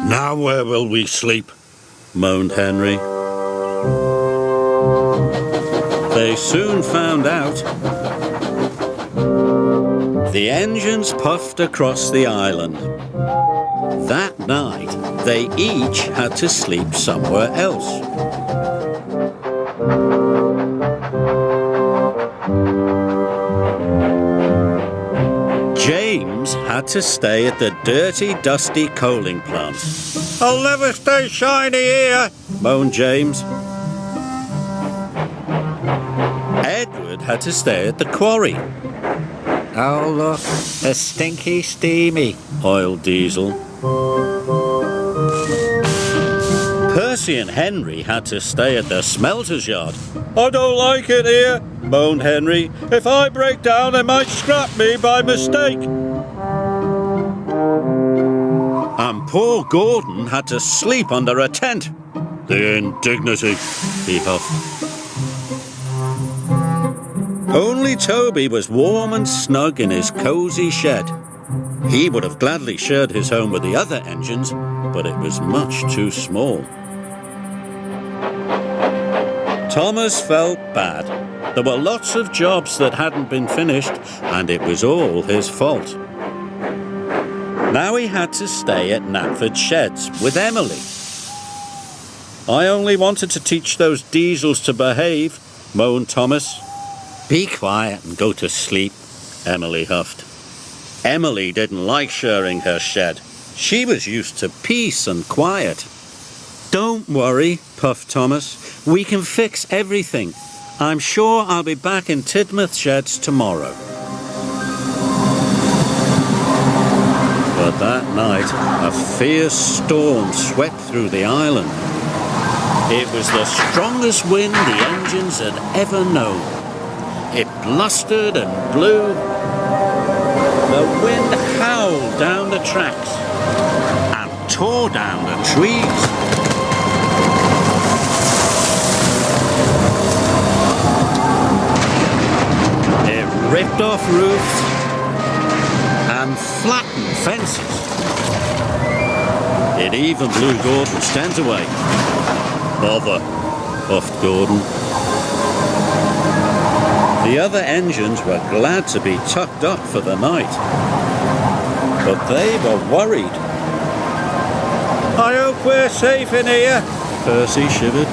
Now where will we sleep? Moaned Henry. They soon found out. The engines puffed across the island. That night, they each had to sleep somewhere else. James had to stay at the dirty, dusty coaling plant. I'll never stay shiny here, moaned James. Edward had to stay at the quarry. Oh, look, a stinky steamy, oiled Diesel. Percy and Henry had to stay at the smelter's yard. I don't like it here, moaned Henry. If I break down, they might scrap me by mistake. And poor Gordon had to sleep under a tent. The indignity, he huffed. Only Toby was warm and snug in his cosy shed. He would have gladly shared his home with the other engines, but it was much too small. Thomas felt bad. There were lots of jobs that hadn't been finished, and it was all his fault. Now he had to stay at Knapford Sheds with Emily. I only wanted to teach those Diesels to behave, moaned Thomas. Be quiet and go to sleep, Emily huffed. Emily didn't like sharing her shed. She was used to peace and quiet. Don't worry, puffed Thomas. We can fix everything. I'm sure I'll be back in Tidmouth Sheds tomorrow. But that night, a fierce storm swept through the island. It was the strongest wind the engines had ever known. It blustered and blew. The wind howled down the tracks and tore down the trees. It ripped off roofs and flattened fences. It even blew Gordon's tent away. Bother, puffed Gordon. The other engines were glad to be tucked up for the night, but they were worried. I hope we're safe in here, Percy shivered.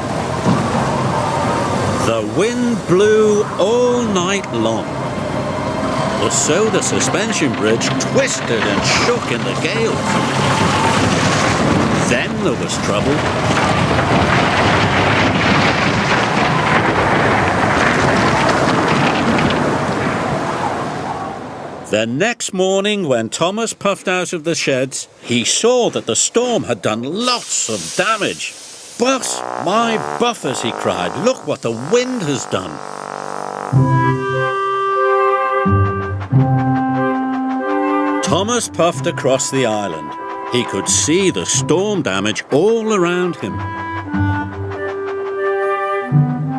The wind blew all night long. The Soda suspension bridge twisted and shook in the gale. Then there was trouble. The next morning, when Thomas puffed out of the sheds, he saw that the storm had done lots of damage. But my buffers, he cried, look what the wind has done. Thomas puffed across the island. He could see the storm damage all around him.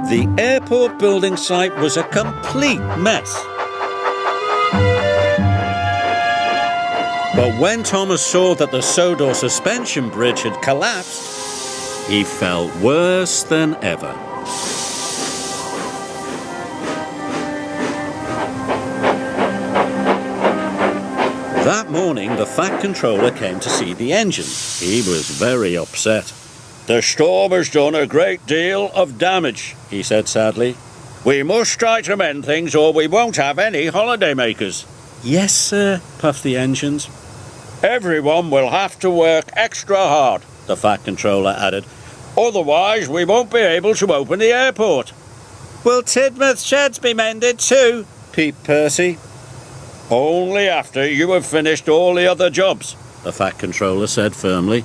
The airport building site was a complete mess. But when Thomas saw that the Sodor suspension bridge had collapsed, he felt worse than ever. That morning, the Fat Controller came to see the engine. He was very upset. The storm has done a great deal of damage, he said sadly. We must try to mend things or we won't have any holidaymakers. Yes, sir, puffed the engines. Everyone will have to work extra hard, the Fat Controller added. Otherwise, we won't be able to open the airport. Will Tidmouth Sheds be mended too? peeped Percy. Only after you have finished all the other jobs, the Fat Controller said firmly.